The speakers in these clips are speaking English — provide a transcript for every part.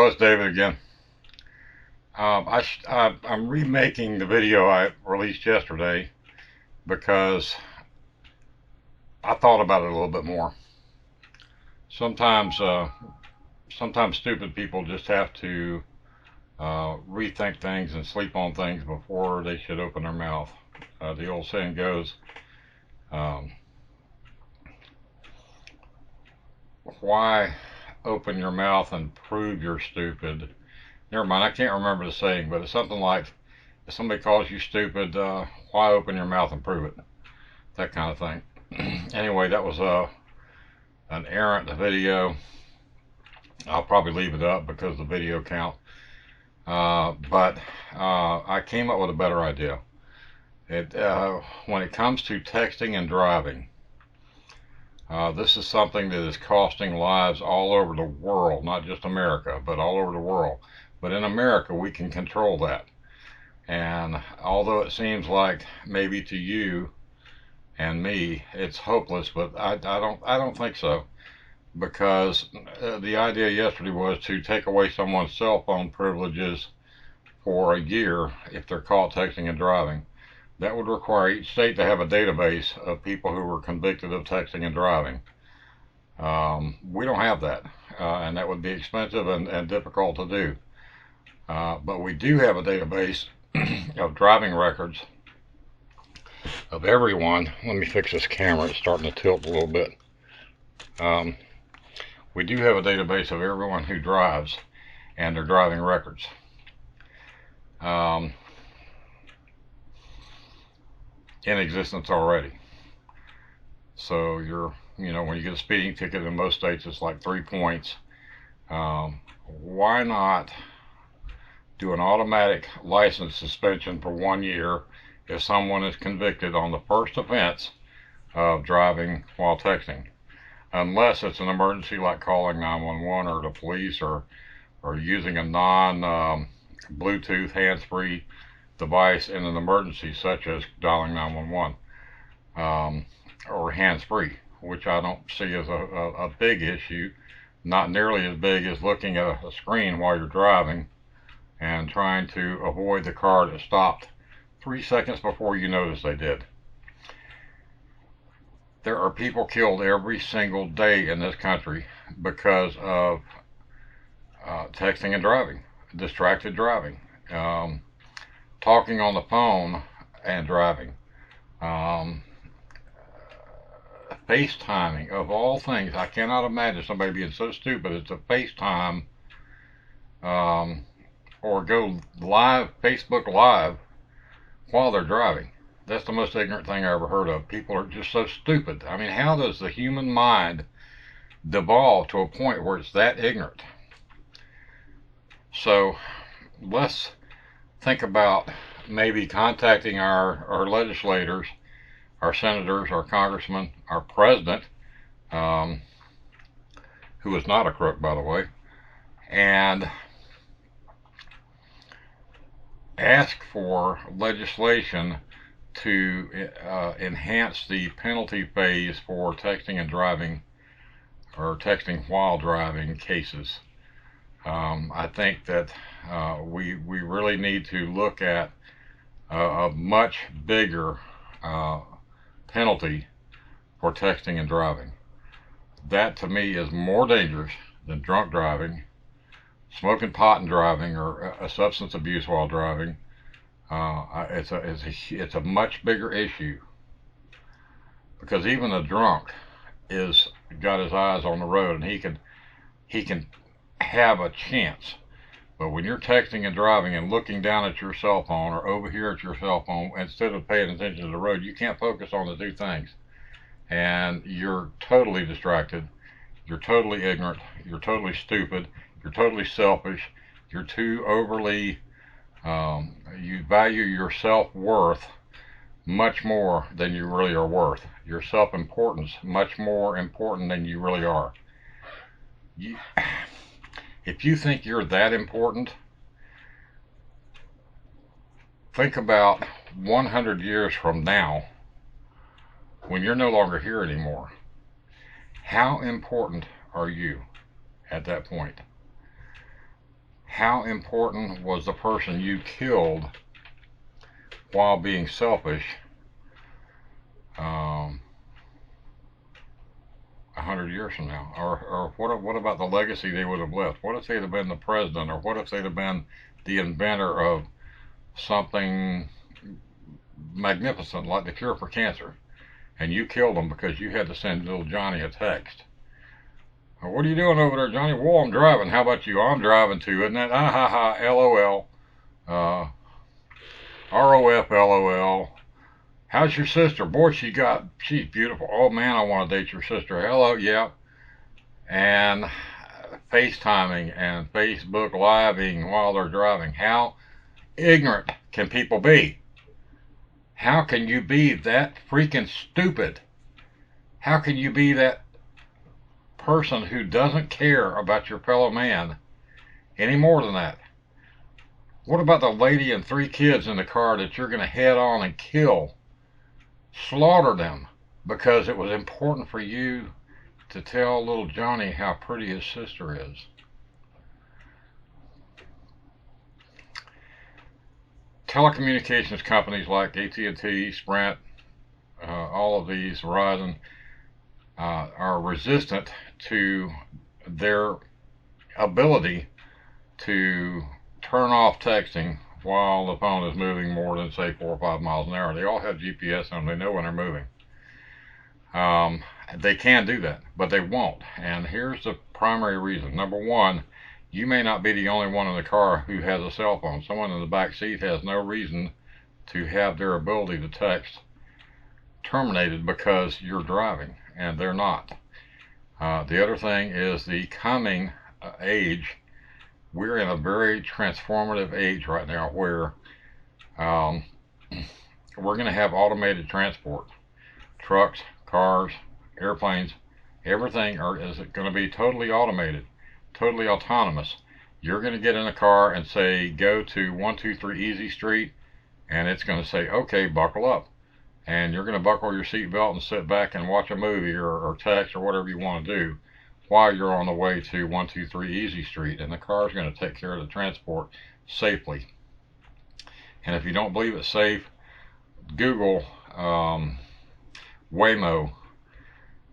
Hello, it's David again. I'm remaking the video I released yesterday because I thought about it a little bit more. Sometimes, sometimes stupid people just have to rethink things and sleep on things before they should open their mouth. The old saying goes, um, "Why open your mouth and prove you're stupid?" Never mind, I can't remember the saying, but it's something like, if somebody calls you stupid, why open your mouth and prove it? That kind of thing. Anyway, that was an errant video. I'll probably leave it up because of the video count. But I came up with a better idea. When it comes to texting and driving, this is something that is costing lives all over the world, not just America, but all over the world. But in America, we can control that. And although it seems like maybe to you and me it's hopeless, but I don't think so, because the idea yesterday was to take away someone's cell phone privileges for a year if they're caught texting and driving. That would require each state to have a database of people who were convicted of texting and driving. We don't have that, and that would be expensive and difficult to do. But we do have a database of driving records of everyone. Let me fix this camera, it's starting to tilt a little bit. We do have a database of everyone who drives and their driving records. In existence already. So when you get a speeding ticket in most states, it's like 3 points. Why not do an automatic license suspension for 1 year if someone is convicted on the first offense of driving while texting, unless it's an emergency like calling 911 or the police, or using a non-Bluetooth hands-free device in an emergency such as dialing 911, or hands-free, which I don't see as a big issue, not nearly as big as looking at a screen while you're driving and trying to avoid the car that stopped 3 seconds before you noticed they did. There are people killed every single day in this country because of texting and driving, distracted driving, talking on the phone and driving, FaceTiming, of all things. I cannot imagine somebody being so stupid as to FaceTime or go live, Facebook Live, while they're driving. That's the most ignorant thing I ever heard of. People are just so stupid. I mean, how does the human mind devolve to a point where it's that ignorant? So let's think about maybe contacting our legislators, our senators, our congressmen, our president, who is not a crook, by the way, and ask for legislation to enhance the penalty phase for texting and driving, or texting while driving cases. I think that we really need to look at a much bigger penalty for texting and driving. That to me is more dangerous than drunk driving, smoking pot and driving, or a substance abuse while driving. It's a much bigger issue, because even a drunk is got his eyes on the road and he can have a chance. But when you're texting and driving and looking down at your cell phone or over here at your cell phone instead of paying attention to the road, you can't focus on the two things, and you're totally distracted, you're totally ignorant, you're totally stupid, you're totally selfish, you're too overly you value your self-worth much more than you really are worth. Your self-importance much more important than you really are. If you think you're that important, think about 100 years from now, when you're no longer here anymore. How important are you at that point? how important was the person you killed while being selfish 100 years from now? Or what about the legacy they would have left? What if they'd have been the president? Or what if they'd have been the inventor of something magnificent like the cure for cancer? And you killed them because you had to send little Johnny a text. What are you doing over there, Johnny? Well, I'm driving. How about you? I'm driving too, isn't that? Ah ha ha, LOL. ROF, LOL. How's your sister? Boy, she's beautiful. Oh man, I want to date your sister. Hello, yeah. And FaceTiming and Facebook Living while they're driving. How ignorant can people be? How can you be that freaking stupid? How can you be that person who doesn't care about your fellow man any more than that? What about the lady and 3 kids in the car that you're going to head on and kill? Slaughter them because it was important for you to tell little Johnny how pretty his sister is. Telecommunications companies like AT&T, Sprint, all of these, Verizon, are resistant to their ability to turn off texting while the phone is moving more than, say, 4 or 5 miles an hour. They all have GPS on them. They know when they're moving. They can do that, but they won't. And here's the primary reason. Number one, you may not be the only one in the car who has a cell phone. Someone in the back seat has no reason to have their ability to text terminated because you're driving, and they're not. The other thing is the coming age. We're in a very transformative age right now where we're going to have automated transport. Trucks, cars, airplanes, everything is going to be totally automated, totally autonomous. You're going to get in a car and say, go to 123 Easy Street, and it's going to say, okay, buckle up. And you're going to buckle your seatbelt and sit back and watch a movie or text or whatever you want to do while you're on the way to 123 Easy Street, and the car is going to take care of the transport safely. And if you don't believe it's safe, Google Waymo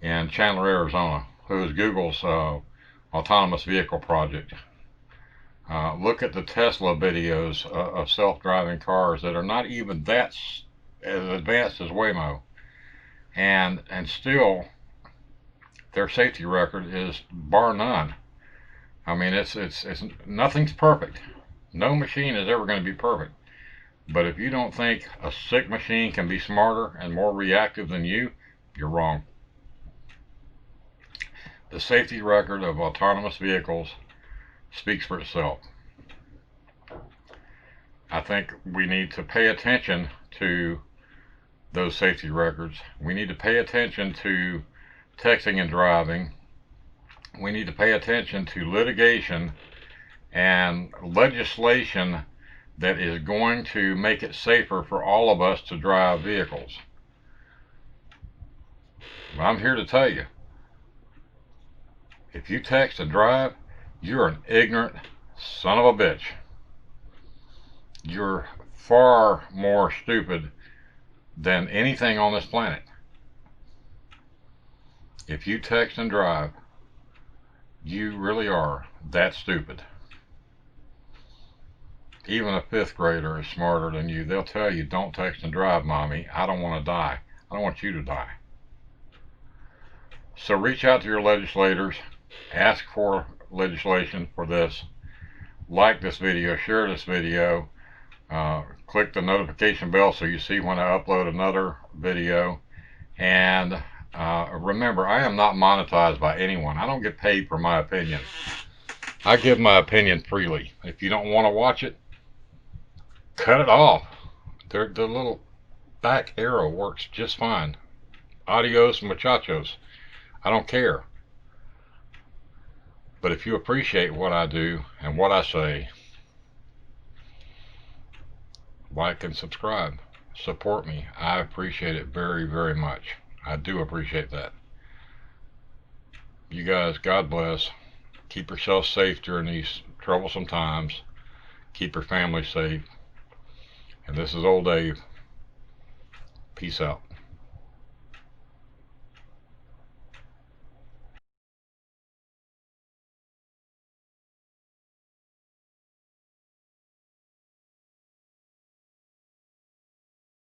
in Chandler, Arizona, who is Google's autonomous vehicle project. Look at the Tesla videos of self-driving cars that are not even that as advanced as Waymo, and still their safety record is bar none. I mean, it's nothing's perfect. No machine is ever going to be perfect. But if you don't think a sick machine can be smarter and more reactive than you, you're wrong. The safety record of autonomous vehicles speaks for itself. I think we need to pay attention to those safety records. We need to pay attention to texting and driving. We need to pay attention to litigation and legislation that is going to make it safer for all of us to drive vehicles. I'm here to tell you, if you text and drive, you're an ignorant son of a bitch. You're far more stupid than anything on this planet. If you text and drive, you really are that stupid. Even a 5th grader is smarter than you. They'll tell you, don't text and drive, mommy. I don't want to die. I don't want you to die. So reach out to your legislators. Ask for legislation for this. Like this video. Share this video. Click the notification bell so you see when I upload another video. And remember, I am not monetized by anyone. I don't get paid for my opinion. I give my opinion freely. If you don't want to watch it, cut it off. The little back arrow works just fine. Adios, muchachos. I don't care. But if you appreciate what I do and what I say, like and subscribe. Support me. I appreciate it very, very much. I do appreciate that. You guys, God bless. Keep yourself safe during these troublesome times. Keep your family safe. And this is Old Dave. Peace out.